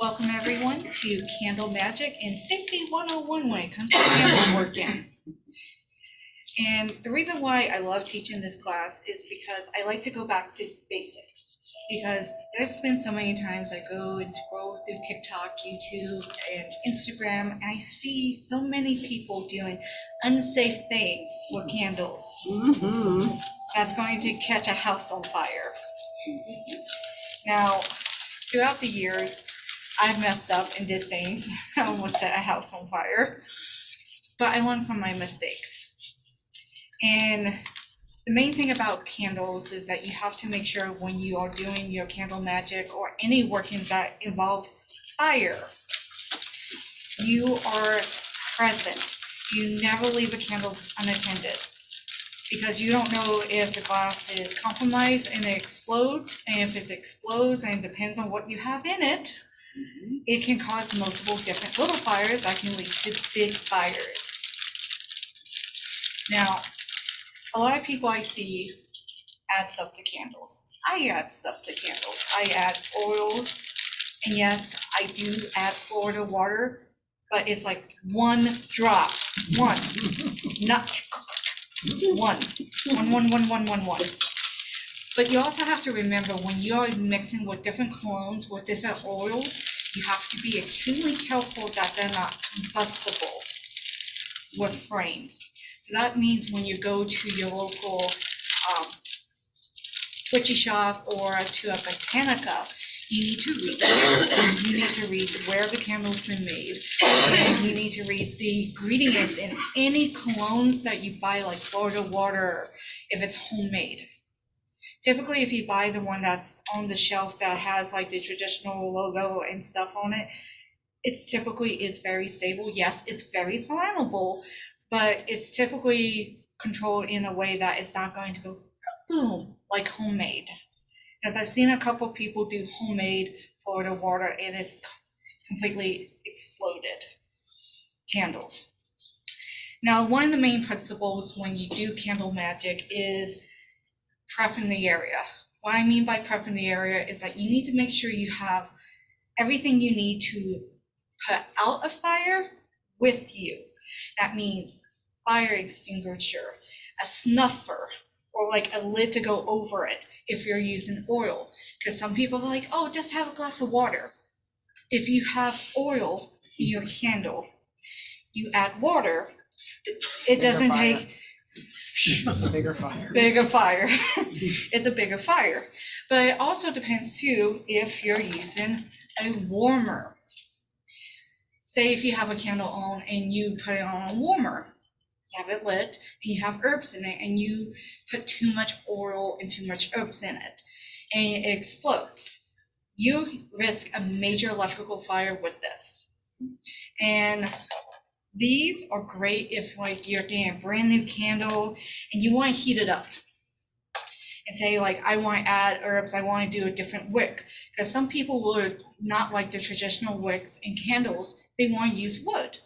Welcome everyone to Candle Magic and Safety 101 when it comes to candle working. And the reason why I love teaching this class is because I like to go back to basics. Because there's been so many times I go and scroll through TikTok, YouTube, and Instagram, and I see so many people doing unsafe things with candles. That's going to catch a house on fire. Now, throughout the years, I've messed up and did things. I almost set a house on fire, but I learned from my mistakes. And the main thing about candles is that you have to make sure when you are doing your candle magic or any working that involves fire, you are present. You never leave a candle unattended, because you don't know if the glass is compromised and it explodes. And if it explodes, and it depends on what you have in it, it can cause multiple different little fires that can lead to big fires. Now, a lot of people I see add stuff to candles. I add stuff to candles. I add oils, and yes, I do add Florida water, but it's like one drop, not one. But you also have to remember, when you are mixing with different colognes, with different oils, you have to be extremely careful that they're not combustible with flames. So that means when you go to your local witchy shop or to a botanica, you need to read. You need to read where the candle's been made, and you need to read the ingredients in any colognes that you buy, like Florida water, if it's homemade. Typically, if you buy the one that's on the shelf that has like the traditional logo and stuff on it, it's very stable. Yes, it's very flammable, but it's typically controlled in a way that it's not going to go boom like homemade. Because I've seen a couple people do homemade Florida water and it's completely exploded candles. Now, one of the main principles when you do candle magic is prepping the area. What I mean by prepping the area is that you need to make sure you have everything you need to put out a fire with you. That means fire extinguisher, a snuffer, or like a lid to go over it if you're using oil. Because some people are like, oh, just have a glass of water. If you have oil in your candle, you add water, it doesn't take... It's a bigger fire. Bigger fire. It's a bigger fire. But it also depends too if you're using a warmer. Say if you have a candle on and you put it on a warmer, you have it lit and you have herbs in it, and you put too much oil and too much herbs in it and it explodes. You risk a major electrical fire with this. And these are great if like you're getting a brand new candle and you want to heat it up and say like, I want to add herbs, I want to do a different wick. Because some people will not like the traditional wicks in candles, they want to use wood.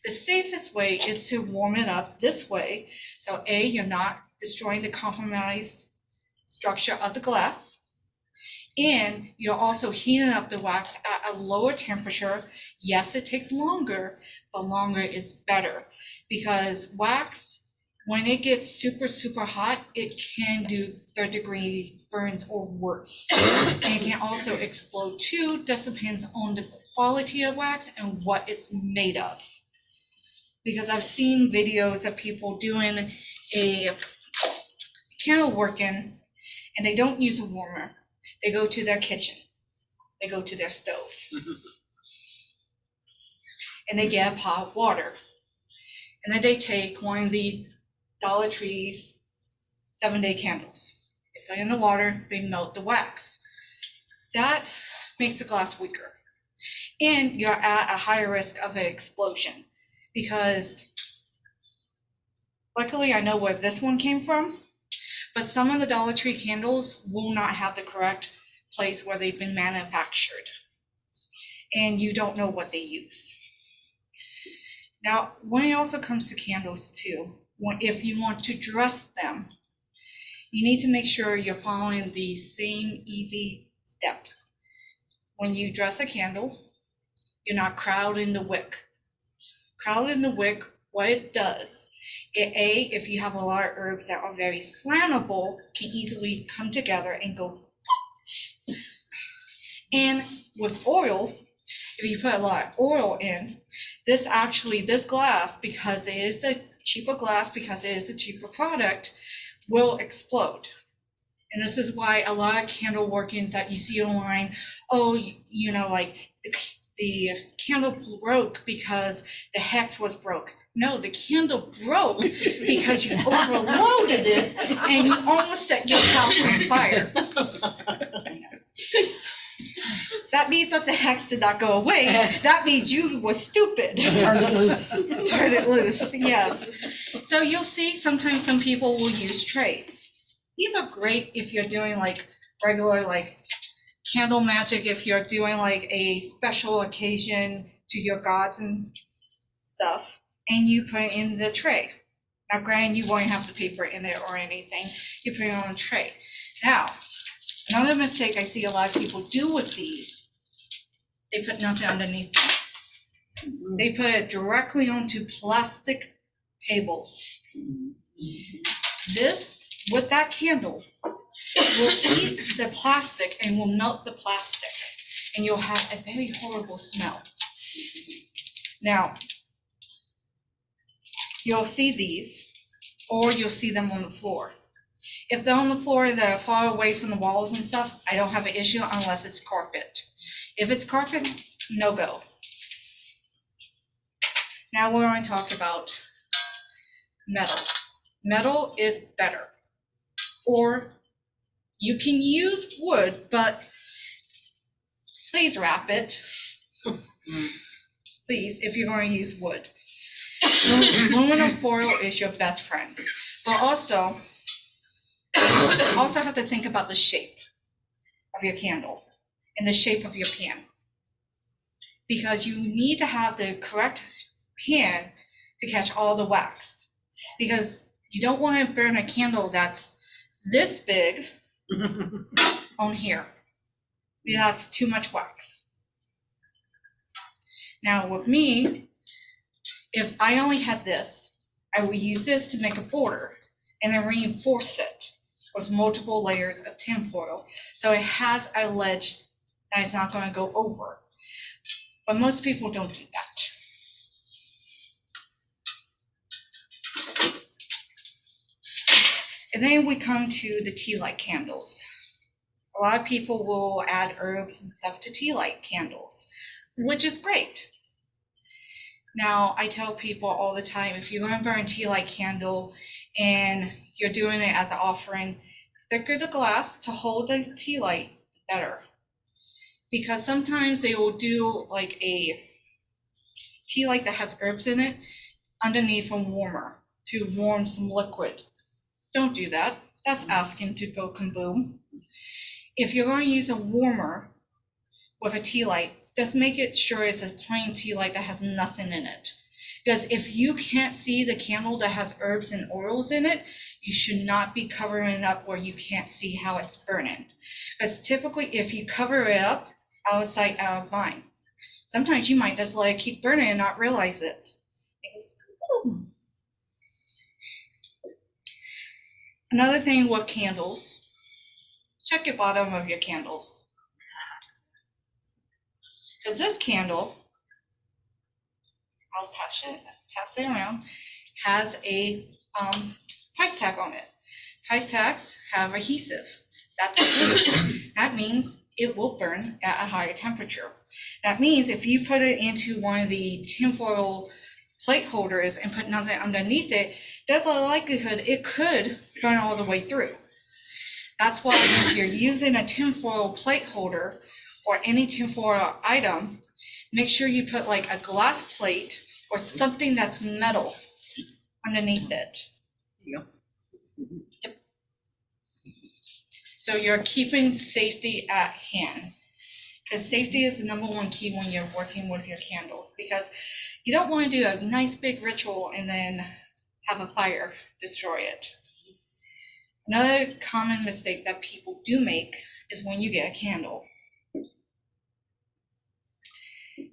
The safest way is to warm it up this way. So A, you're not destroying the compromised structure of the glass, and you're also heating up the wax at a lower temperature. Yes, it takes longer, but longer is better, because wax, when it gets super, super hot, it can do third-degree burns or worse. And it can also explode too. Just depends on the quality of wax and what it's made of. Because I've seen videos of people doing a candle working and they don't use a warmer. They go to their kitchen, they go to their stove, and they get a pot of water. And then they take one of the Dollar Tree's 7-day candles. They put it in the water, they melt the wax. That makes the glass weaker. And you're at a higher risk of an explosion, because luckily I know where this one came from, but some of the Dollar Tree candles will not have the correct place where they've been manufactured, and you don't know what they use. Now, when it also comes to candles too, if you want to dress them, you need to make sure you're following the same easy steps. When you dress a candle, You're not crowding the wick. Crowding the wick, what it does, if you have a lot of herbs that are very flammable, can easily come together and go. And with oil, if you put a lot of oil in, this glass, because it is the cheaper glass, because it is the cheaper product, will explode. And this is why a lot of candle workings that you see online, like the candle broke because the hex was broke. No, the candle broke because you overloaded it and you almost set your house on fire. That means that the hex did not go away. That means you were stupid. Turn it loose. Turn it loose, yes. So you'll see sometimes some people will use trays. These are great if you're doing like regular like candle magic, if you're doing like a special occasion to your gods and stuff, and you put it in the tray. Now granted, you won't have the paper in it or anything. You put it on a tray. Now, another mistake I see a lot of people do with these, they put nothing underneath them. They put it directly onto plastic tables. This, with that candle, will heat the plastic and will melt the plastic, and you'll have a very horrible smell. Now, you'll see these, or you'll see them on the floor. If they're on the floor that are far away from the walls and stuff, I don't have an issue unless it's carpet. If it's carpet, no go. Now we're going to talk about metal. Metal is better. Or you can use wood, but please wrap it. Please, if you're going to use wood. Aluminum foil is your best friend. But also have to think about the shape of your candle and the shape of your pan. Because you need to have the correct pan to catch all the wax. Because you don't want to burn a candle that's this big on here. That's too much wax. Now with me, if I only had this, I would use this to make a border and then reinforce it with multiple layers of tinfoil. So it has a ledge that it's not going to go over. But most people don't do that. And then we come to the tea light candles. A lot of people will add herbs and stuff to tea light candles, which is great. Now, I tell people all the time, if you're going to burn a tea light candle and you're doing it as an offering, thicker the glass to hold the tea light, better. Because sometimes they will do like a tea light that has herbs in it underneath a warmer to warm some liquid. Don't do that. That's asking to go kaboom. If you're going to use a warmer with a tea light, just make it sure it's a plain tea light that has nothing in it. Because if you can't see the candle that has herbs and oils in it, you should not be covering it up where you can't see how it's burning. Because typically if you cover it up, out of sight, out of mind. Sometimes you might just let it keep burning and not realize it. It goes, kaboom. Another thing with candles, check your bottom of your candles. Because this candle, I'll pass it around, has a price tag on it. Price tags have adhesive. That means it will burn at a higher temperature. That means if you put it into one of the tinfoil plate holders and put nothing underneath it, there's a likelihood it could burn all the way through. That's why if you're using a tinfoil plate holder or any tinfoil item, make sure you put like a glass plate or something that's metal underneath it. Yep. So you're keeping safety at hand. Because safety is the number one key when you're working with your candles. Because you don't want to do a nice big ritual and then have a fire destroy it. Another common mistake that people do make is when you get a candle.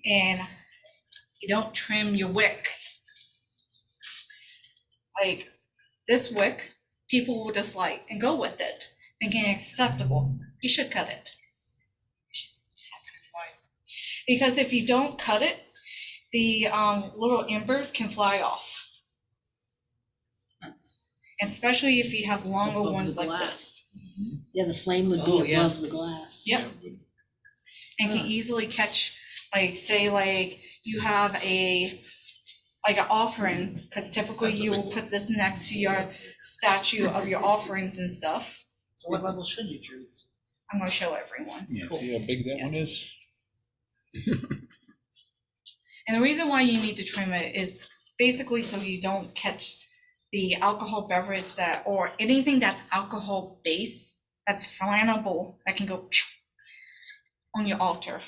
and you don't trim your wicks. Like this wick, people will dislike and go with it, thinking it's acceptable. You should cut it. Because if you don't cut it, the little embers can fly off. Especially if you have longer Above ones the like glass. this. Yeah, the flame would Oh, be yeah. above the glass. Yep. And can easily catch, like, say, like, you have an offering, because typically you will put this next to your statue of your offerings and stuff. So what level should you trim? I'm going to show everyone. Yeah, Cool. see how big that one Yes. is? And the reason why you need to trim it is basically so you don't catch the alcohol beverage or anything that's alcohol based, that's flammable, that can go on your altar.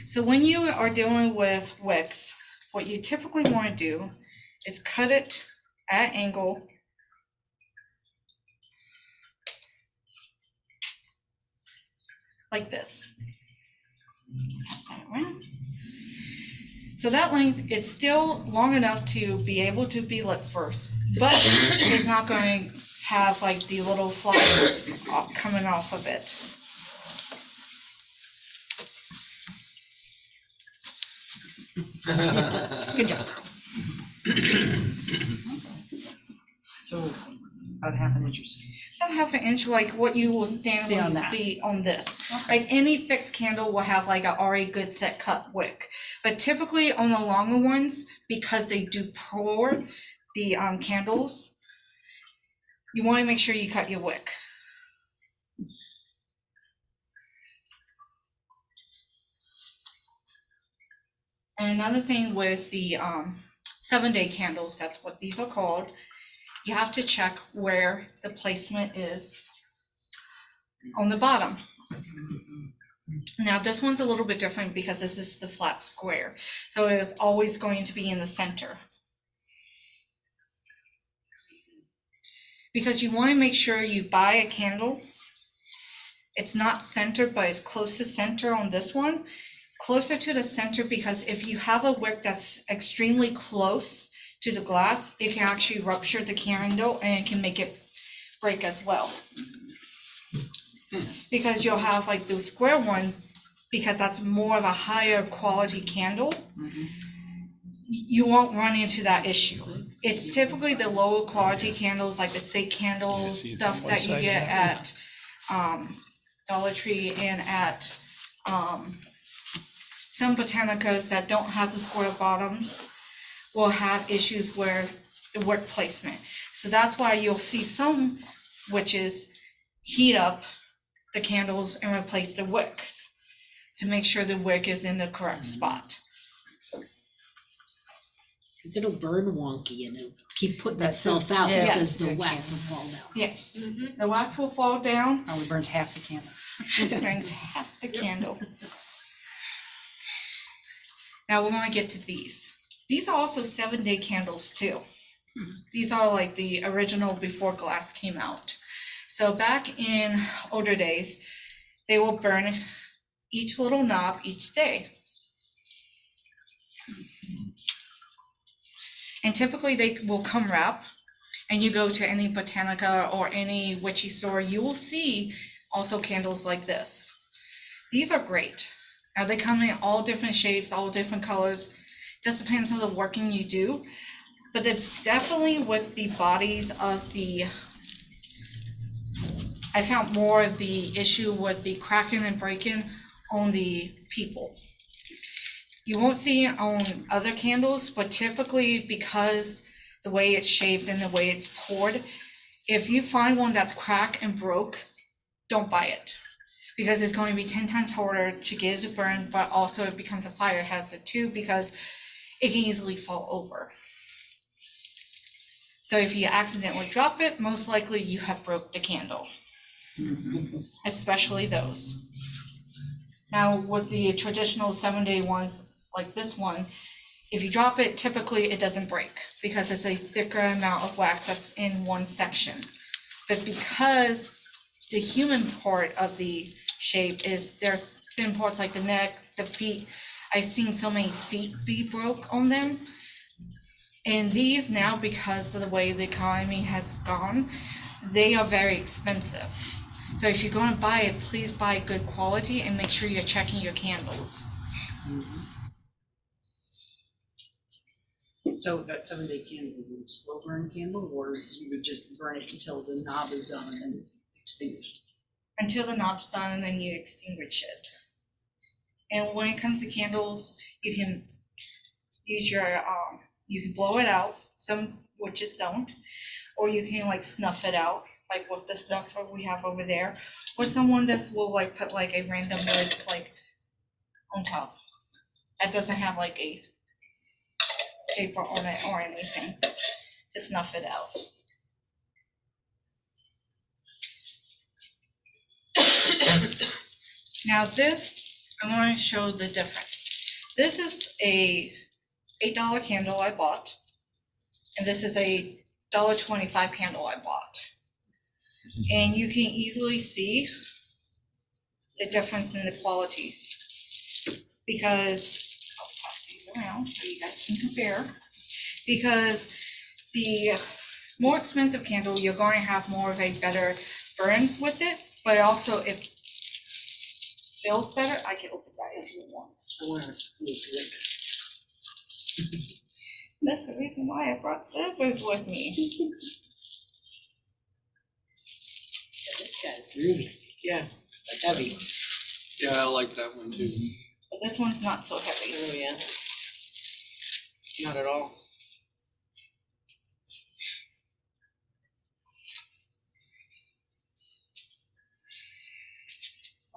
So when you are dealing with wicks, what you typically want to do is cut it at an angle. Like this. Pass that around. So that length is still long enough to be able to be lit first, but it's not going to have like the little flowers coming off of it. Good job. So about half an inch or so. About half an inch, like what you will See on that. see on this. Okay. Like any fixed candle will have like a already good set cut wick. But typically on the longer ones, because they do pour the candles, you want to make sure you cut your wick. And another thing with the 7-day candles, that's what these are called, you have to check where the placement is on the bottom. Now this one's a little bit different because this is the flat square, so it is always going to be in the center. Because you want to make sure you buy a candle, it's not centered, but it's close to center on this one. Closer to the center, because if you have a wick that's extremely close to the glass, it can actually rupture the candle and it can make it break as well. Because you'll have like those square ones, because that's more of a higher quality candle, you won't run into that issue. It's typically the lower quality candles, like the stick candles, see it's stuff on one that you side get now. at Dollar Tree and at some botanicas that don't have the square bottoms will have issues with the wick placement. So that's why you'll see some witches heat up the candles and replace the wicks to make sure the wick is in the correct spot. Because it'll burn wonky and it'll keep putting That's itself it. out Yes. because the It wax can. will fall down. Yes, the wax will fall down, Probably burns half the candle. it burns half the candle. Now we're gonna get to these. These are also 7-day candles too. These are like the original before glass came out. So back in older days, they will burn each little knob each day. And typically they will come wrap, and you go to any Botanica or any witchy store, you will see also candles like this. These are great. Now they come in all different shapes, all different colors, just depends on the working you do. But definitely with the bodies of I found more of the issue with the cracking and breaking on the people. You won't see it on other candles, but typically because the way it's shaped and the way it's poured, if you find one that's cracked and broke, don't buy it. Because it's going to be 10 times harder to get it to burn, but also it becomes a fire hazard too, because it can easily fall over. So if you accidentally drop it, most likely you have broke the candle, especially those. Now with the traditional 7-day ones, like this one, if you drop it, typically it doesn't break because it's a thicker amount of wax that's in one section. But because the human part of the shape is there's thin parts like the neck, the feet. I've seen so many feet be broke on them. And these now, because of the way the economy has gone, they are very expensive. So if you're going to buy it, please buy good quality and make sure you're checking your candles. So that 7-day candle is a slow burn candle, or you would just burn it until the knob is done and then extinguished? Until the knob's done and then you extinguish it. And when it comes to candles, you can use your, you can blow it out, some witches don't, or you can like snuff it out, like with the snuffer we have over there, or someone that will like put like a random lid like on top. That doesn't have like a paper on it or anything to snuff it out. Now this, I'm going to show the difference. This is a $8 candle I bought, and this is a $1.25 candle I bought. And you can easily see the difference in the qualities because, I'll pass these around so you guys can compare. Because the more expensive candle, you're going to have more of a better burn with it, but also it feels better. I can open that if you want. I want to see it. That's the reason why I brought scissors with me. This guy's groovy. Yeah. Heavy. Yeah, I like that one too. But this one's not so heavy. Oh, yeah. Not at all.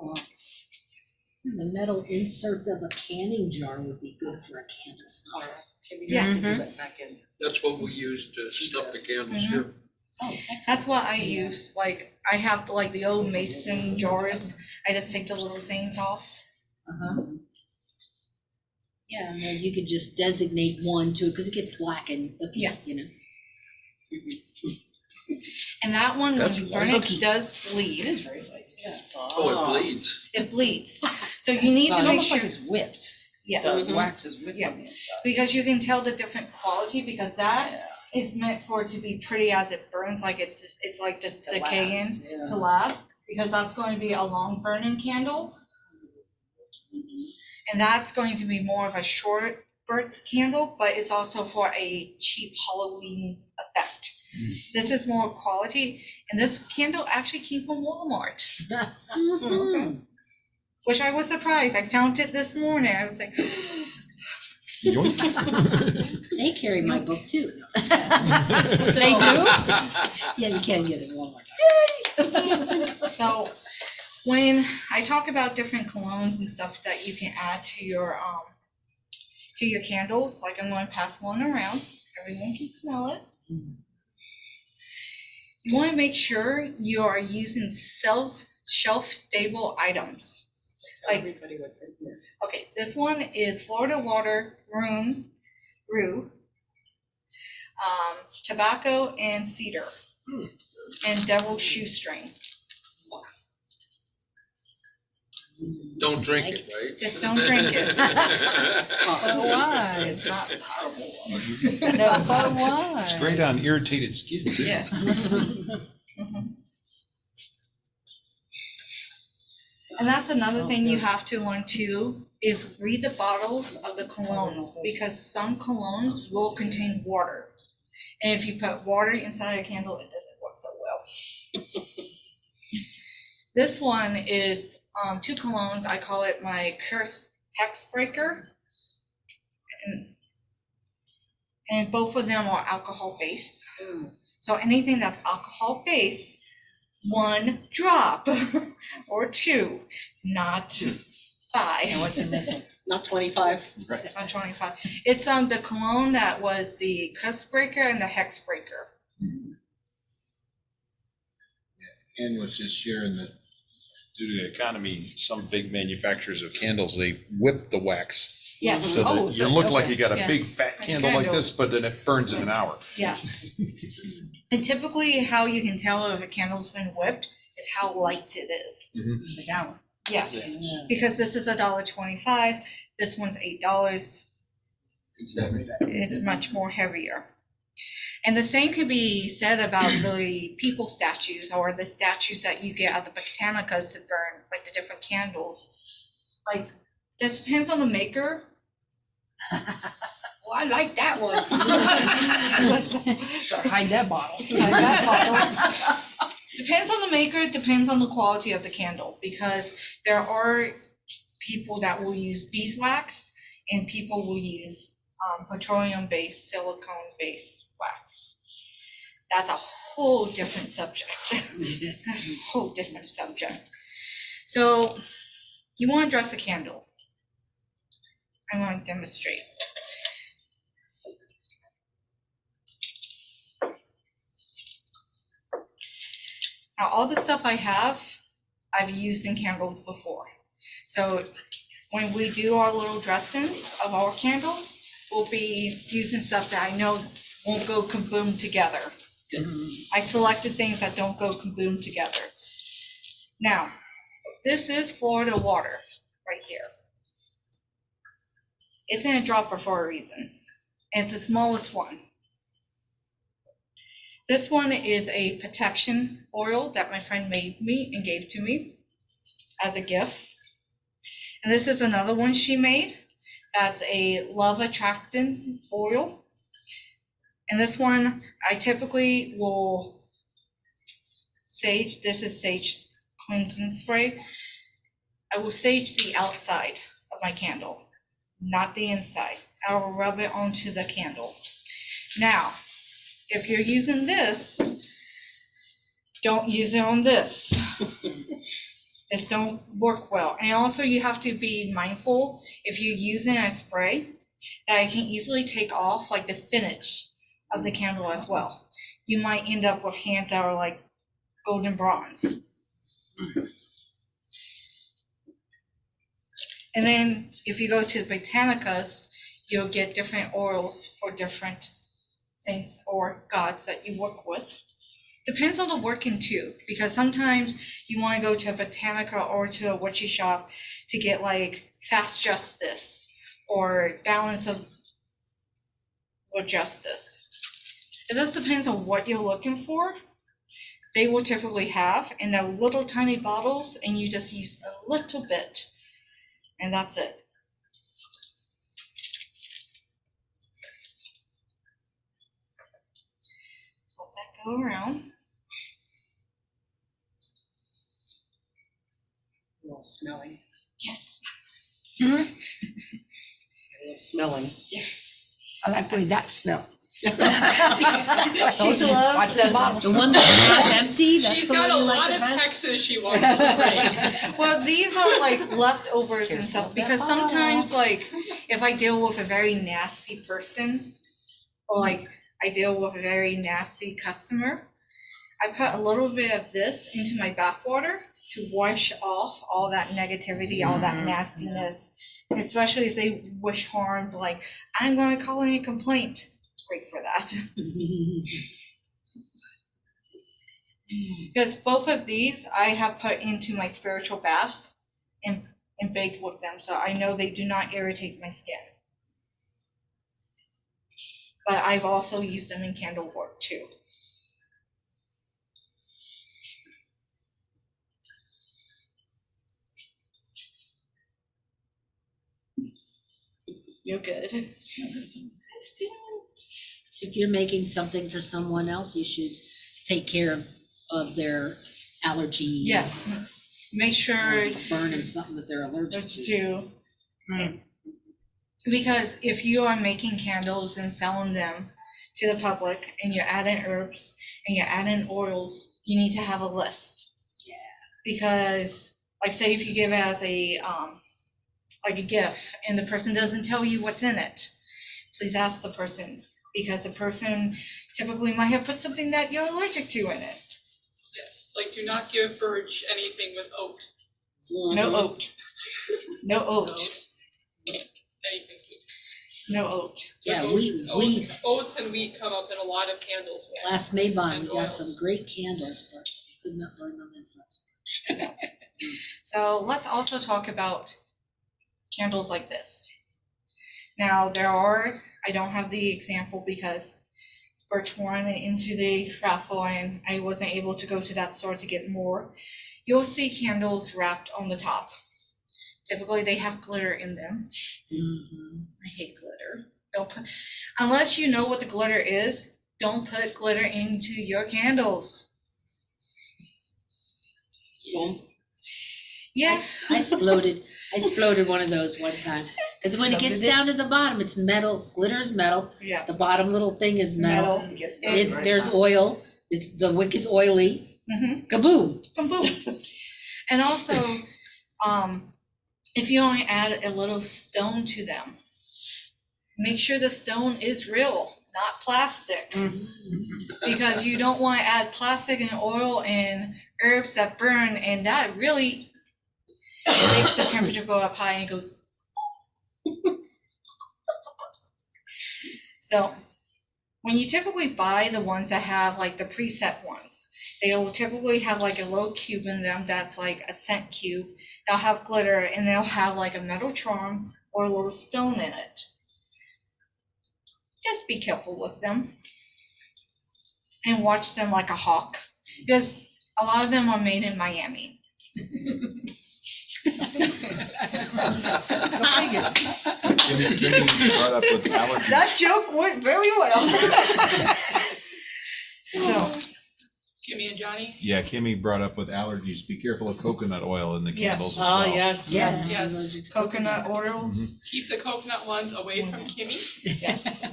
Oh, The metal insert of a canning jar would be good for a candle snuffer. Yes. Back in. That's what we use to stuff the candles Mhm. here. Oh, excellent. That's what I use. Like I have like the old mason jars. I just take the little things off. Uh-huh. Yeah, and then you could just designate one to it, because it gets black and icky, Yes. you know. And that one, when That's you burn lucky. it, does It bleed. is very light, yeah. Oh, it bleeds. It bleeds. So you need to It's make almost sure. like it's whipped. Yes. The wax is whipped Yeah. on the inside. Because you can tell the different quality because that Yeah. is meant for it to be pretty as it burns, like it's like just To decaying last, yeah. to last, because that's going to be a long burning candle. And that's going to be more of a short burnt candle, but it's also for a cheap Halloween effect. This is more quality, and this candle actually came from Walmart, Mhm. which I was surprised. I found it this morning. I was like, They carry my book too. They do? Yeah, you can get it at Walmart. so when I talk about different colognes and stuff that you can add to your candles, like I'm going to pass one around, everyone can smell it. You want to make sure you are using shelf-stable items. Tell Like- everybody what's in here. Okay, this one is Florida water, rue, tobacco and cedar, and devil's shoestring. Don't drink it, right? Just don't drink it. But why? It's not potable. No, but why? It's great on irritated skin too. Yes. Mhm. And that's another thing you have to learn too, is read the bottles of the colognes, because some colognes will contain water. And if you put water inside a candle, it doesn't work so well. This one is 2 colognes. I call it my curse hex breaker. And both of them are alcohol based. So anything that's alcohol based, 1 drop or 2, not 5. And what's in this one? Not 25. Right. On 25. It's the cologne that was the curse breaker and the hex breaker. And was just sharing that due to the economy, some big manufacturers of candles, they whip the wax Yes. So Oh, that you look like you got a yeah. big fat candle like this, but then it burns in an hour. Yes. And typically how you can tell if a candle's been whipped is how light it is. The gallon. Yes, Yeah. because this is $1.25, this one's $8. It's much more heavier. And the same could be said about the people statues or the statues that you get at the Botanicas to burn, like the different candles. Like, this depends on the maker. Well, I like that one. Hide that bottle. Hide that bottle. Depends on the maker, depends on the quality of the candle, because there are people that will use beeswax and people will use petroleum-based, silicone-based wax. That's a whole different subject. A whole different subject. So you want to dress a candle. I want to demonstrate. Now, all the stuff I have, I've used in candles before. So when we do our little dressings of our candles, we'll be using stuff that I know won't go kaboom together. I selected things that don't go kaboom together. Now, this is Florida water right here. It's in a dropper for a reason. It's the smallest one. This one is a protection oil that my friend made me and gave to me as a gift. And this is another one she made. That's a love attractant oil. And this one, I typically will sage, this is sage cleansing spray. I will sage the outside of my candle, not the inside. I will rub it onto the candle. Now, if you're using this, don't use it on this. This don't work well. And also you have to be mindful if you're using a spray that it can easily take off like the finish of the candle as well. You might end up with hands that are like golden bronze. And then if you go to Botanicas, you'll get different oils for different saints or gods that you work with. Depends on the working too, because sometimes you want to go to a Botanica or to a witchy shop to get like fast justice or balance of justice. It just depends on what you're looking for. They will typically have in the little tiny bottles, and you just use a little bit, and that's it. So let that go around. A little smelling. Yes. A little smelling. Yes. I like the way that smell. She loves that bottle. The one that's half empty, that's She's the got one a you like lot the of best? Texas she wants to bring. Well, these are like leftovers and stuff, because sometimes like if I deal with a very nasty person or like I deal with a very nasty customer, I put a little bit of this into my bath water to wash off all that negativity, all that nastiness, especially if they wish harm, like I'm going to call in a complaint. It's great for that. Because both of these I have put into my spiritual baths and baked with them, so I know they do not irritate my skin. But I've also used them in candle work too. You're good. If you're making something for someone else, you should take care of their allergies. Yes, make sure Burning something that they're allergic that's to. too. Because if you are making candles and selling them to the public and you're adding herbs and you're adding oils, you need to have a list. Yeah. Because like say if you give it as a like a gift and the person doesn't tell you what's in it, please ask the person, because the person typically might have put something that you're allergic to in it. Yes, like do not give Burge anything with oat. No oat. No oat. anything sweet. No oat. Yeah, Oats- wheat. Oats and wheat come up in a lot of candles. Last Maybon, we got oils. some great candles, but could not burn them in front. So let's also talk about candles like this. Now I don't have the example because we're torn into the raffle and I wasn't able to go to that store to get more. You'll see candles wrapped on the top. Typically they have glitter in them. I hate glitter. Unless you know what the glitter is, don't put glitter into your candles. Yes. I exploded one of those one time. Because when it gets down to the bottom, it's metal, glitter is metal, Yeah. the bottom little thing is metal. Gets There's oil, the wick is oily, Mm-hmm. kaboom. Boom. And also, if you only add a little stone to them, make sure the stone is real, not plastic. Because you don't want to add plastic and oil and herbs that burn, and that really makes the temperature go up high and it goes. So when you typically buy the ones that have like the preset ones, they will typically have like a little cube in them that's like a scent cube. They'll have glitter and they'll have like a metal charm or a little stone in it. Just be careful with them and watch them like a hawk, because a lot of them are made in Miami. Kimmy brought up with allergies. That joke went very well. So, Jimmy and Johnny? Yeah, Kimmy brought up with allergies. Be careful of coconut oil in the Yes. candles as well. Yes. Yes. Yes. I'm allergic to coconut oils, Keep the coconut ones away from Kimmy. yes.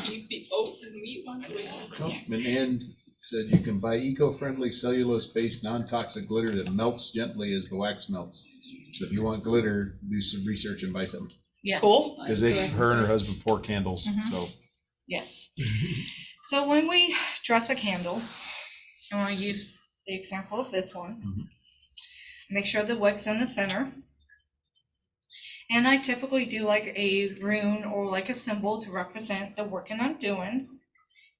Keep the oat and wheat ones away from Oh, Kimmy. and Ann said you can buy eco-friendly cellulose-based non-toxic glitter that melts gently as the wax melts. So if you want glitter, do some research and buy some. Yes. Cool. Because her and her husband pour candles, Mhm. so. Yes. So when we dress a candle, I want to use the example of this one. Mhm. Make sure the wick's in the center. And I typically do like a rune or like a symbol to represent the work I'm doing.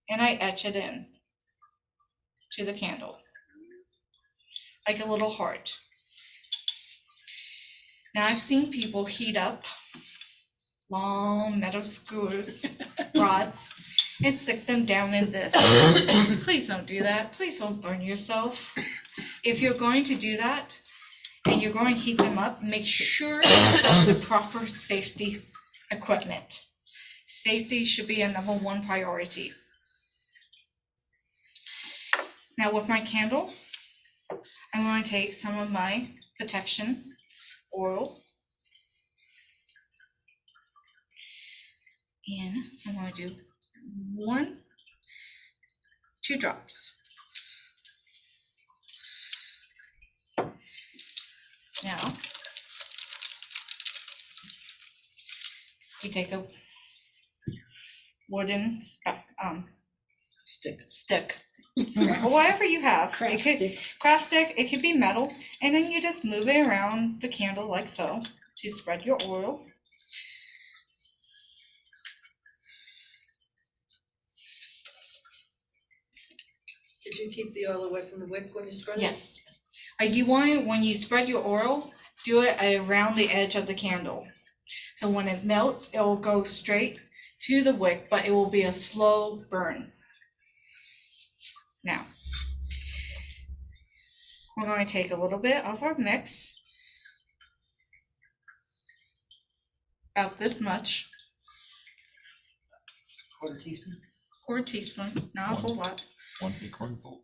And I etch it in to the candle, like a little heart. Now I've seen people heat up long metal skewers, rods, and stick them down in this. Please don't do that. Please don't burn yourself. If you're going to do that and you're going to heat them up, make sure you have the proper safety equipment. Safety should be a #1 priority. Now with my candle, I'm going to take some of my protection oil. And I'm going to do 2 drops. Now, we take a wooden stick, or whatever you have. Craft It could, stick. craft stick, it could be metal, and then you just move it around the candle like so to spread your oil. Did you keep the oil away from the wick when you spread it? Yes. You want it, when you spread your oil, do it around the edge of the candle. So when it melts, it will go straight to the wick, but it will be a slow burn. Now, we're going to take a little bit of our mix, about this much, Quarter teaspoon. or a teaspoon, not a whole lot. 1 acorn full.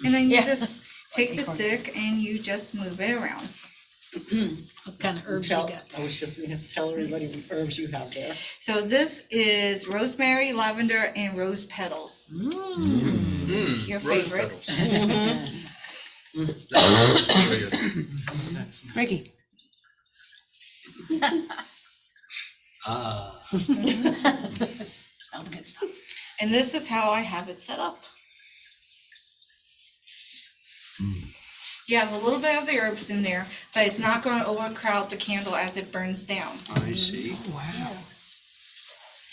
And then you Yeah. just take the stick and you just move it around. What kind of herbs you got? I was just gonna tell everybody what herbs you have there. So this is rosemary, lavender, and rose petals. Your Rose favorite. petals. That's Ricky. Ah. Smell the good stuff. And this is how I have it set up. You have a little bit of the herbs in there, but it's not going to overcrowd the candle as it burns down. I see. Yeah.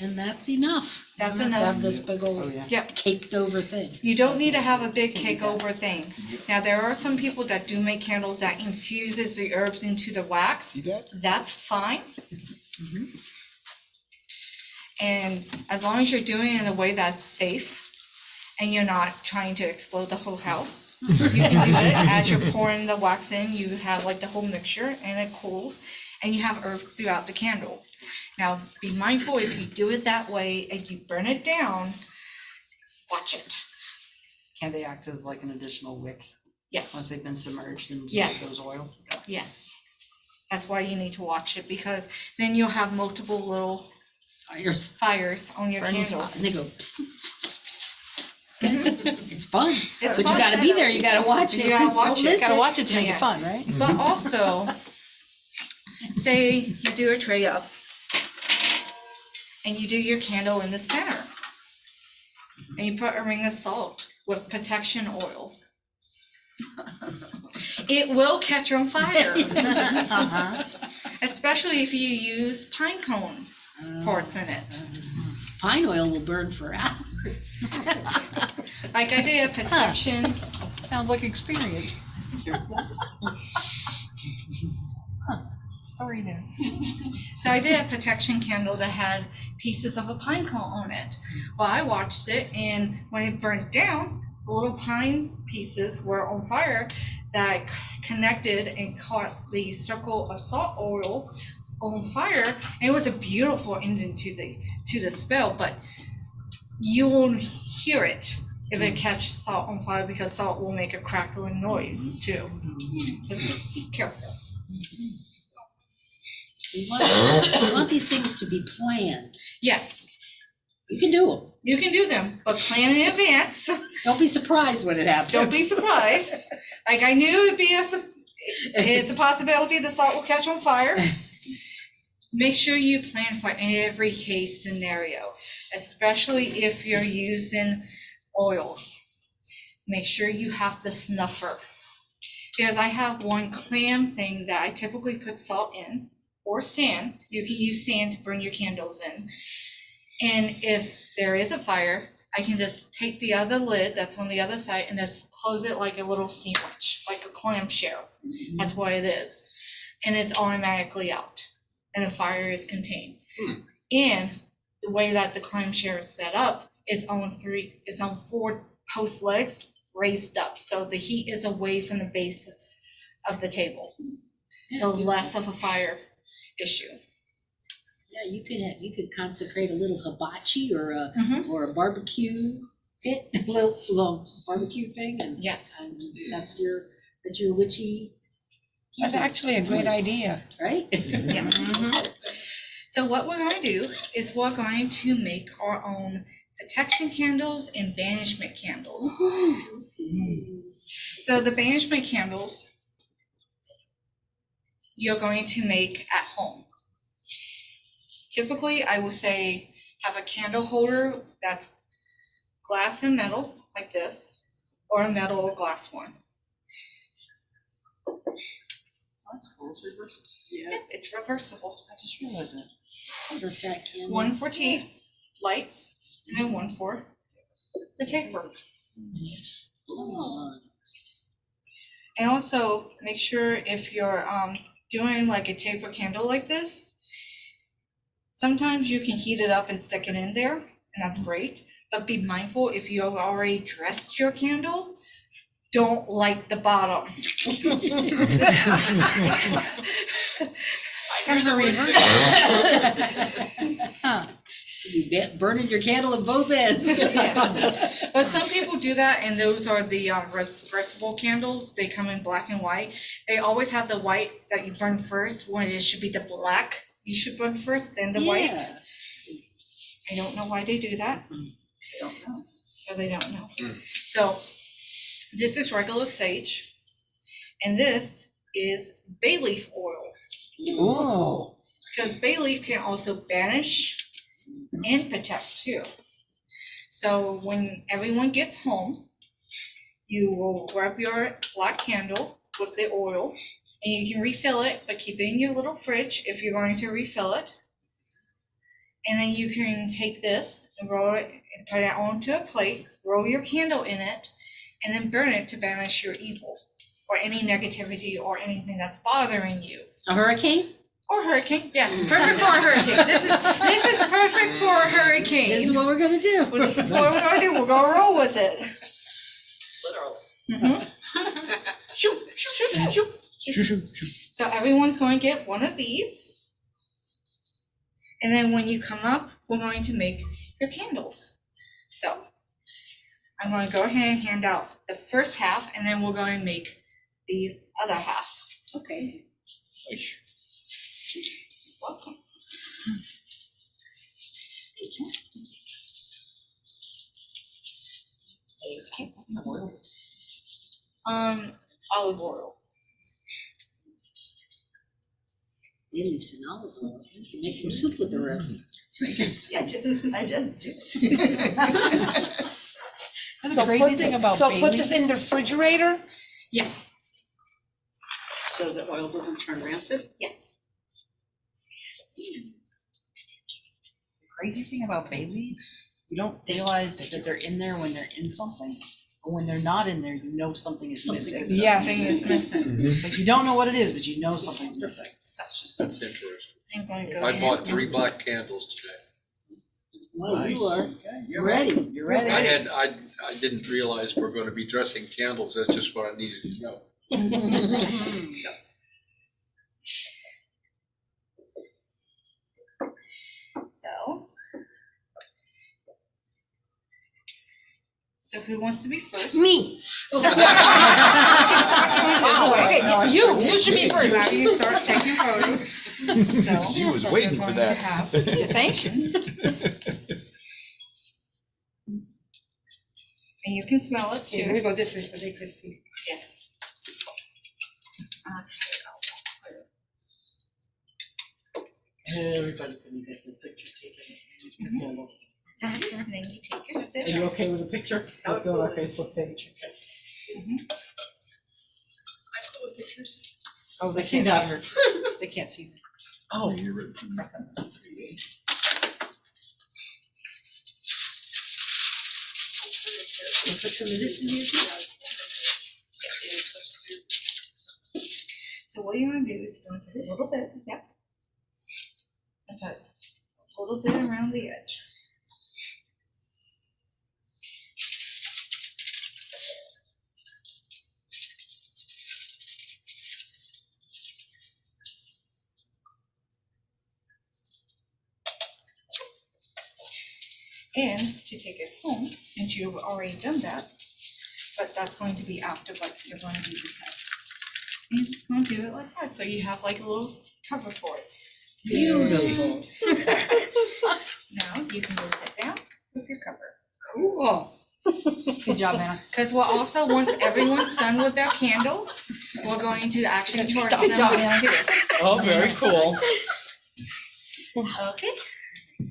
And that's enough. That's You don't have to enough. have this big Oh, old yeah. Yep. caked over thing. You don't need to have a big cake over thing. Now, there are some people that do make candles that infuses the herbs into the wax. See that? That's fine. And as long as you're doing it in a way that's safe and you're not trying to explode the whole house, you can do it. As you're pouring the wax in, you have like the whole mixture and it cools and you have herbs throughout the candle. Now, be mindful if you do it that way and you burn it down, watch it. Can they act as like an additional wick once Yes, they've been submerged in Yes. those oils? yes. That's why you need to watch it, because then you'll have multiple little Fires. fires on your Burning candles. And they go, psst, psst, psst, psst. It's fun. It's But you fun. gotta be there, you gotta watch it. You gotta watch Don't it. miss Gotta watch it to make Yeah. it fun, right? But also, say you do a tray up and you do your candle in the center and you put a ring of salt with protection oil. It will catch on fire, especially if you use pine cone parts in it. Pine oil will burn for hours. Like I did a protection, Sounds like experience. Story there. so I did a protection candle that had pieces of a pine cone on it. Well, I watched it, and when it burned down, the little pine pieces were on fire that connected and caught the circle of salt oil on fire. And it was a beautiful ending to the spell, but you will hear it if it catches salt on fire, because salt will make a crackling noise too. So just be careful. We want these things to be planned. Yes, You can do them. you can do them, but plan in advance. Don't be surprised when it happens. Don't be surprised. Like I knew it'd be it's a possibility the salt will catch on fire. Make sure you plan for every case scenario, especially if you're using oils. Make sure you have the snuffer. Because I have one clam thing that I typically put salt in, or sand. You can use sand to burn your candles in. And if there is a fire, I can just take the other lid that's on the other side and just close it like a little sandwich, like a clamshell. That's what it is. And it's automatically out and the fire is contained. And the way that the clamshell is set up is on 4 post legs raised up. So the heat is away from the base of the table. So less of a fire issue. Yeah, you could consecrate a little hibachi or a Mhm. barbecue pit, a little barbecue thing, and Yes. that's your witchy. That's actually a great idea. Right? Yes. So what we're going to do is we're going to make our own protection candles and banishment candles. So the banishment candles you're going to make at home. Typically, I will say have a candle holder that's glass and metal, like this, or a metal or glass one. That's cool, it's reversible. Yep, it's reversible. I just realized that. For fat candle. One for tea, lights, and then one for the taper. Oh, And also make sure if you're doing like a taper candle like this, sometimes you can heat it up and stick it in there, and that's great. But be mindful, if you have already dressed your candle, don't light the bottom. There's a reverse. Huh. You burning your candle at both ends. Yeah. But some people do that, and those are the reversible candles. They come in black and white. They always have the white that you burn first, when it should be the black you should burn first, then the white. Yeah. I don't know why they do that. I don't know. So they don't know. Mm. So this is regular sage, and this is bay leaf oil, Oh. because bay leaf can also banish and protect too. So when everyone gets home, you will rub your black candle with the oil. And you can refill it, but keep it in your little fridge if you're going to refill it. And then you can take this and roll it and put it onto a plate, roll your candle in it, and then burn it to banish your evil or any negativity or anything that's bothering you. A hurricane? Or hurricane, yes, perfect for a hurricane. This is perfect for a hurricane. This is what we're gonna do. Well, this is what we're gonna do. We're gonna roll with it. Literally. Shoot. So everyone's going to get one of these. And then when you come up, we're going to make your candles. So I'm going to go ahead and hand out the first half, and then we're going to make the other half. Okay. Welcome. What's the oil? Olive oil. They leave some olive oil. You can make some soup with the rest. I just did. That's So the crazy put thing the- about So bay put leaf. this in the refrigerator? Yes. So the oil doesn't turn rancid? Yes. The crazy thing about bay leaves, you don't realize that they're in there when they're in something. But when they're not in there, you know something is Something's missing. missing. Yeah. Something is missing. It's like you don't know what it is, but you know something's missing. That's just That's interesting. I'm going to go I ahead bought and- 3 black candles today. Well, you are okay. You're ready. You're ready. I didn't realize we're gonna be dressing candles, that's just what I needed to know. So who wants to be first? Me. Oh, okay, No, you should be first. Now you start taking photos. So She was we're waiting for going to that. have- Thank you. And you can smell it Okay, let me too. go this way so they can see. Yes. Everybody's gonna get the picture taken. And then you take your sip. Are you okay with the picture? I'll go on our Facebook page. I pull pictures. Oh, they I see can't that. see her. They can't see. Oh, you're right. We'll put some of this in here too. So what you want to do is go into a little bit, yep. And put a little bit around the edge. And to take it home, since you've already done that, but that's going to be after what you're going to do the test. And you're just going to do it like that, so you have like a little cover for it. Beautiful. Now you can go sit down with your cover. Cool. Good job, Anna. Because we're also, once everyone's done with their candles, we're going to actually torch them Good job, up Anna. too. Oh, very cool. Okay,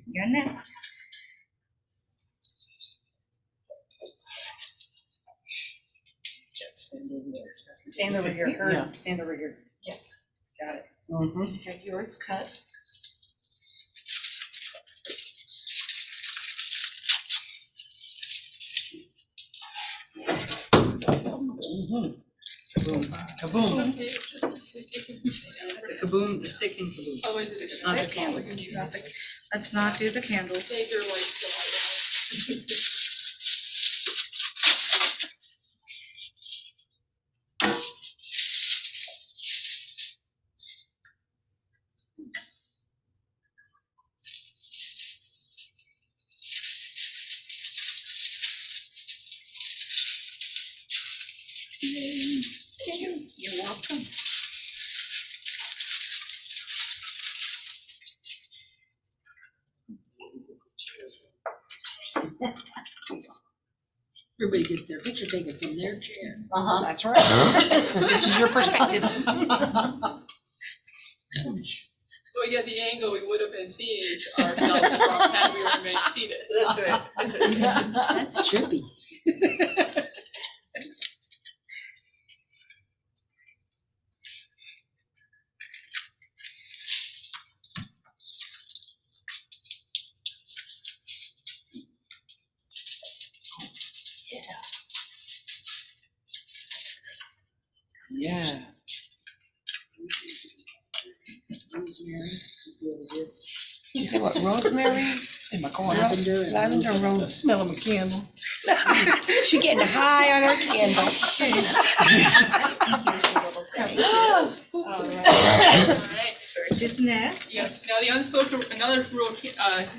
you're next. Stand over here. Yeah. Stand over here. Yes. Got it. Mm-hmm. Have yours cut. Kaboom. Kaboom. The kaboom, the stick and kaboom. Otherwise it's It's not the candles. Let's not do the candles. Take your like July down. You're welcome. Everybody gets their picture taken from their chair. Uh-huh. That's right. This is your perspective. So yeah, the angle we would have been seeing ourselves from had we remained seated. That's right. That's trippy. Yeah. You say what, rosemary? In my corner. Lavender and Lavender rosemary. rose. Smelling my candle. She getting high on her candle. All right. Just next. Yes, now the unspoken, another rule,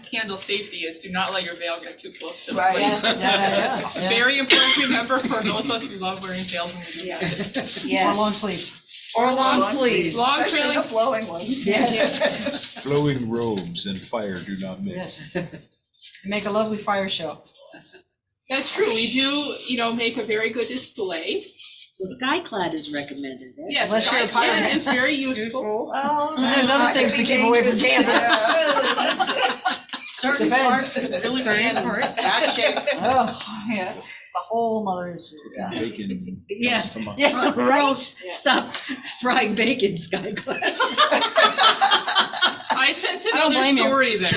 candle safety is do not let your veil get too close to the Right. flame. Yeah. Very important to remember for those of us who love wearing veils when we do that. Or long sleeves. Or long sleeves. Long trailing, flowing ones. Yes. Flowing robes and fire do not mix. Yes. Make a lovely fire show. that's true, we do, make a very good display. So skyclad is recommended, right? Yes, Unless you're a skyclad pirate. is very useful. There's other things to keep away from candles. Certain Depends. parts of it really Certain can. parts. Back shape. Oh, yes. The whole mother issue. Yeah. Bacon Yeah. comes to mind. Yeah, Rose stopped frying bacon, skyclad. I sense I don't another blame you. story there.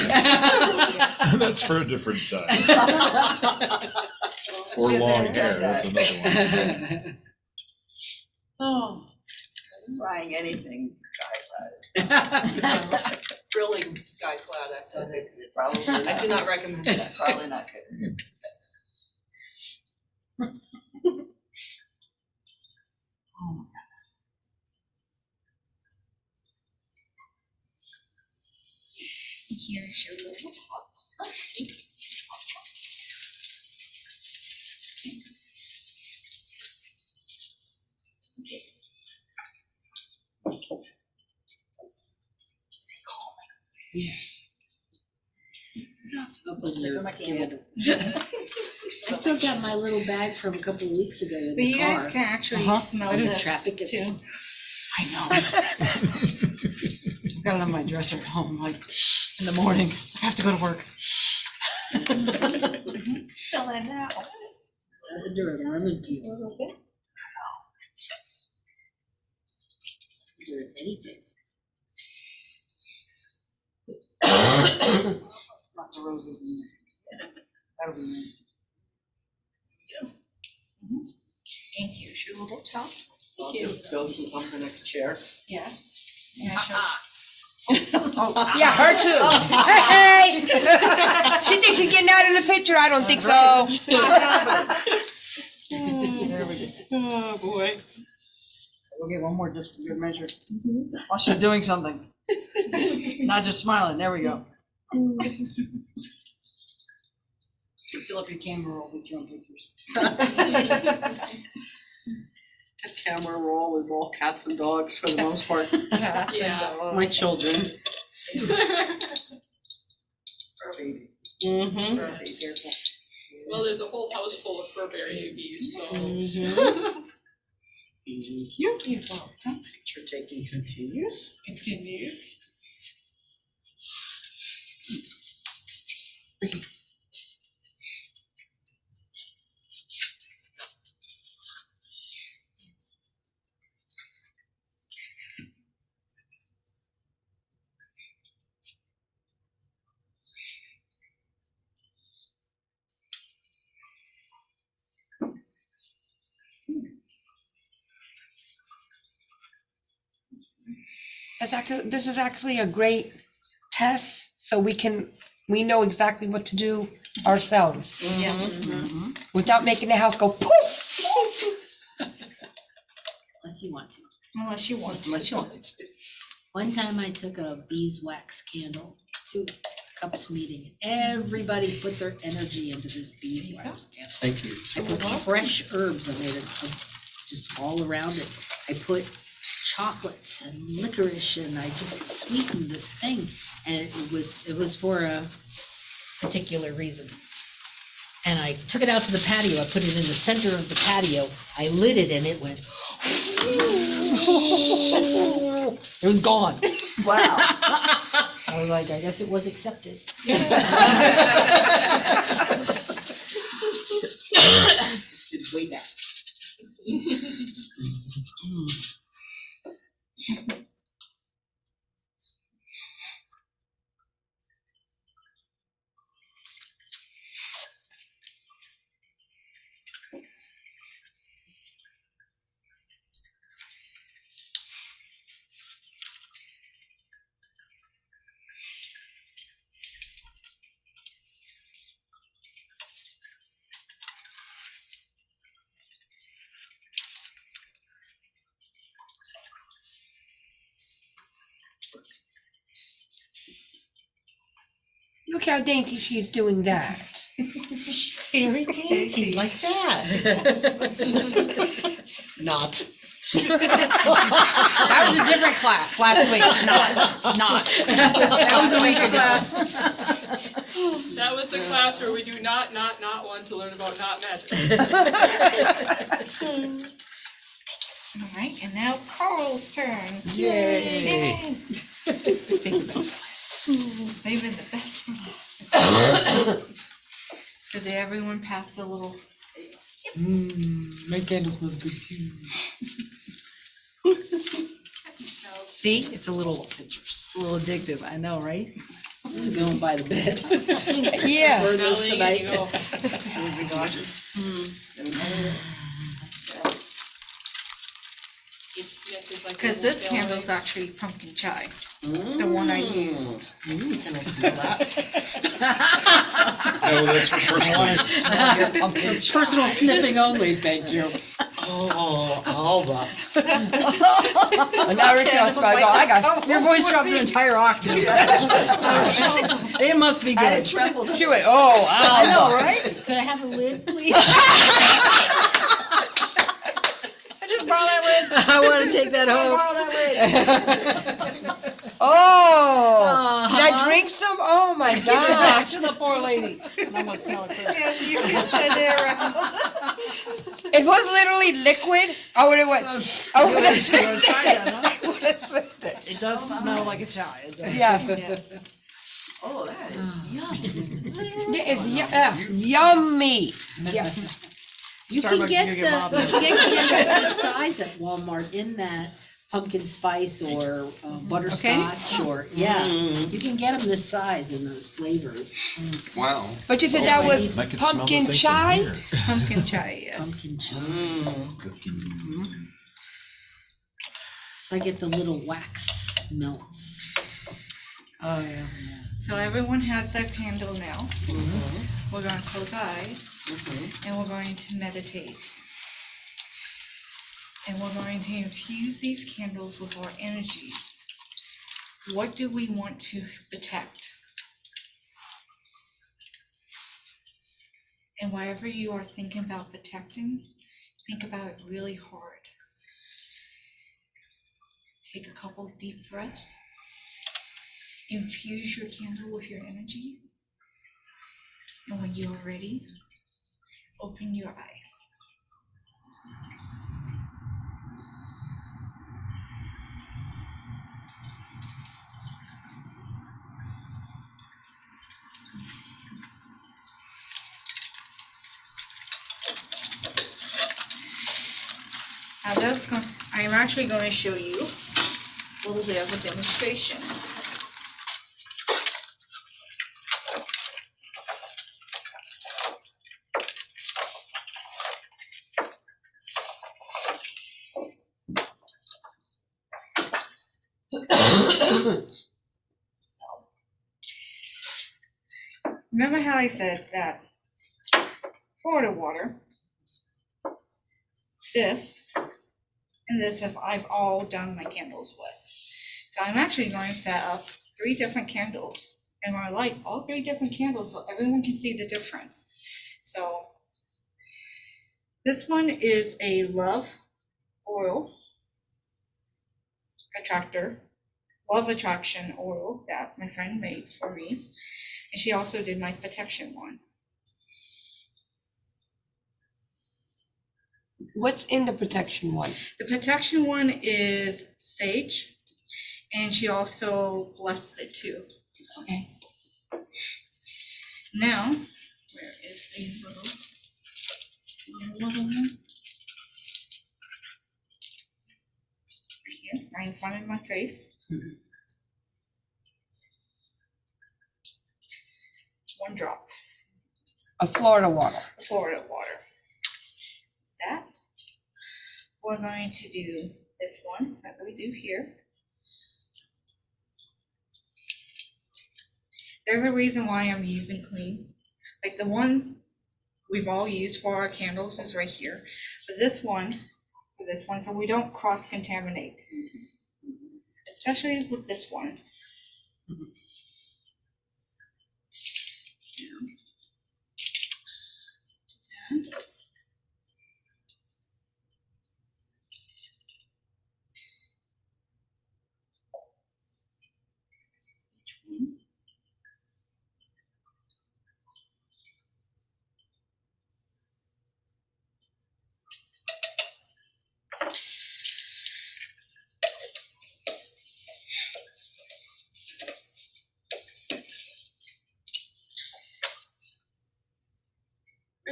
That's for a different time. Or long hair, that's another one. Oh. Trying anything Grilling skyclad, I've done it. probably I not, do not recommend that. probably not good. Oh my Here's your little top. Open your candle. I still got my little bag from a couple of weeks ago in But the you guys car. can actually Uh-huh. smell I do this traffic it. too. I know. I've got it on my dresser at home, like in the morning. So I have to go to work. Spilling out. Lavender and lemon peel. Do anything. Lots of roses in there. That'll be nice. And here's your little top. I'll just go since I'm the next chair. Yes. And she'll Yeah, her too. Hey! She thinks she's getting out in the picture. I don't think so. There we go. Oh, boy. We'll get one more just for good measure. While she's doing something. Not just smiling. There we go. Fill up your camera roll with your own pictures. The camera roll is all cats and dogs for the most part. Yeah. My children. Or babies. Mm-hmm. Or babies. Well, there's a whole house full of fur babies, so. Thank you. Picture taking continues. continues. This is actually a great test, so we know exactly what to do ourselves, Yes. without making the house go poof. Unless you want to. Unless you want to. Unless you want to. One time I took a beeswax candle to a cups meeting. Everybody put their energy into this beeswax candle. Thank you. I put fresh herbs. I made it just all around it. I put chocolates and licorice, and I just sweetened this thing. And it was for a particular reason. And I took it out to the patio. I put it in the center of the patio. I lit it, and it went. It was gone. Wow. I was like, I guess it was accepted. Stood way back. Look how dainty she's doing that. Very dainty, like that. Not. That was a different class last week, not. That was a week ago. That was the class where we do not want to learn about not magic. All right, and now Carl's turn. Yay. Save the best for last. Saving the best for last. So did everyone pass the little? My candle smells good too. See, it's a little addictive, I know, right? This is going by the bed. Yeah. Burn Not this letting tonight. it go. Each sniff is like a Because little this celery. candle's actually pumpkin chai, the one I used. Can I smell that? No, that's for personal. Personal sniffing only, thank you. Oh, Alba. And now Richie wants to go, I got. Your voice dropped an entire octave. It must be I had good. trembled. She went, oh, I know, Alma. right? Could I have a lid, please? I just borrow that lid. I want to take that home. Borrow that lid. Oh, did I Uh-huh. drink some? Oh my Give it back gosh. to the poor lady. And I'm gonna smell it first. Yes, you can send it around. It was literally liquid. I would have went. I would have You're gonna try that, huh? I would have sipped it. It does smell like a chai. It does. Yes. Yes. Oh, that is yum. It's yummy. Yes. You can get the candles this size at Walmart in that pumpkin spice or butterscotch or, yeah. You can get them this size in those flavors. Wow. But you said that was I can smell the pumpkin thing from chai? here. Pumpkin chai, yes. Pumpkin chai. Cooking. So I get the little wax melts. Oh, yeah. So everyone has their candle now. We're going to close eyes and we're going to meditate. And we're going to infuse these candles with our energies. What do we want to protect? And whatever you are thinking about protecting, think about it really hard. Take a couple deep breaths. Infuse your candle with your energy. And when you are ready, open your eyes. Now I'm actually going to show you a little bit of a demonstration. Remember how I said that Florida water, this, and this I've all done my candles with. So I'm actually going to set up 3 different candles and I'm going to light all 3 different candles so everyone can see the difference. So this one is a love oil attractor, love attraction oil that my friend made for me. And she also did my protection one. What's in the protection one? The protection one is sage, and she also blessed it too. Okay. Now, where is the little one? Right here, right in front of my face. One drop A Florida water. of Florida water. Is that? We're going to do this one that we do here. There's a reason why I'm using clean. Like the one we've all used for our candles is right here. But this one, so we don't cross-contaminate. Especially with this one.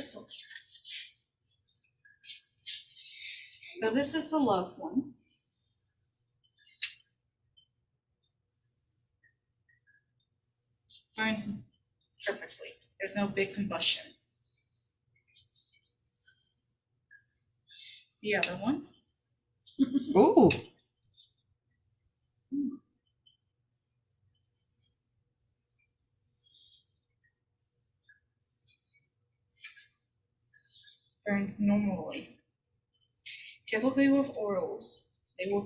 Crystal. So this is the love one. Burns perfectly. There's no big combustion. The other one. Ooh, Burns normally. Typically with oils, they will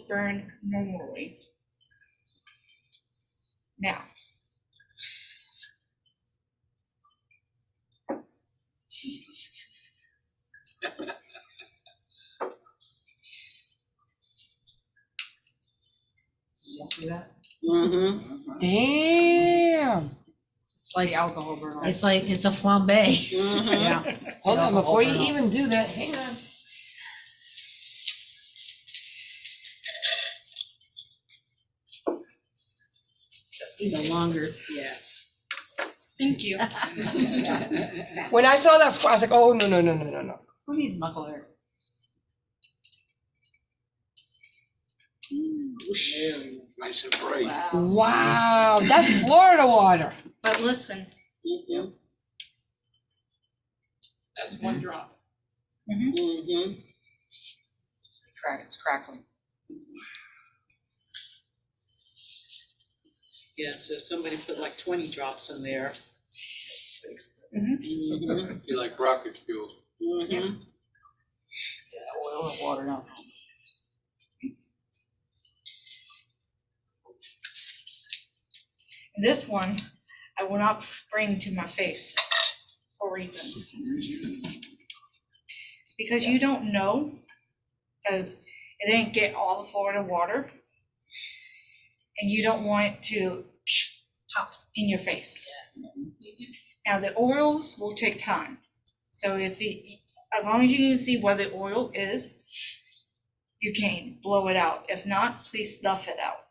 burn normally. Now. See that? Mm-hmm. damn. It's like alcohol burn off. It's like, it's a flambe. Mm-hmm. Yeah. Hold on, Alcohol before you burn off. even do that, hang on. No longer, Yeah. Thank you. When I saw that, I was like, oh, no. Who needs knuckle hair? Nice and bright. Wow, that's Florida water. But listen, Mm-hmm. That's one drop. Mm-hmm. It's crackling. Yeah, so if somebody put like 20 drops in there. Mhm. Mm-hmm. Be like rocket fuel. Mm-hmm. Yeah, oil and water, no. this one I will not bring to my face for reasons. Because you don't know, because it didn't get all the Florida water. And you don't want it to pop in your face. Now the oils will take time. So as long as you can see where the oil is, you can blow it out. If not, please stuff it out.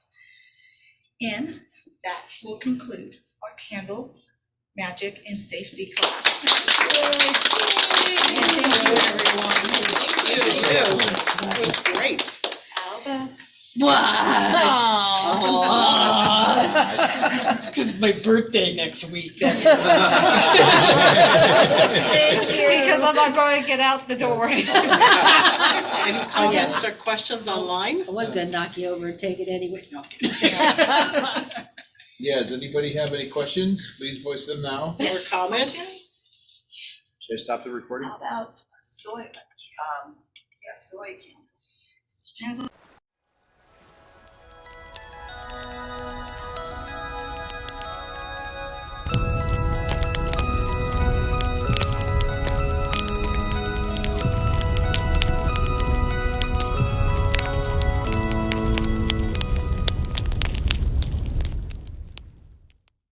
And that will conclude our candle, magic, and safety class. Thank you, everyone. That was great. Alba. Because it's my birthday next week, that's Thank you. Because I'm not going to get out the door. Any comments or questions online? I was gonna knock you over and take it anyway. No. Yeah, does anybody have any questions? Please voice them now. Or comments? Should I stop the recording? How about soy, soy candles? Depends on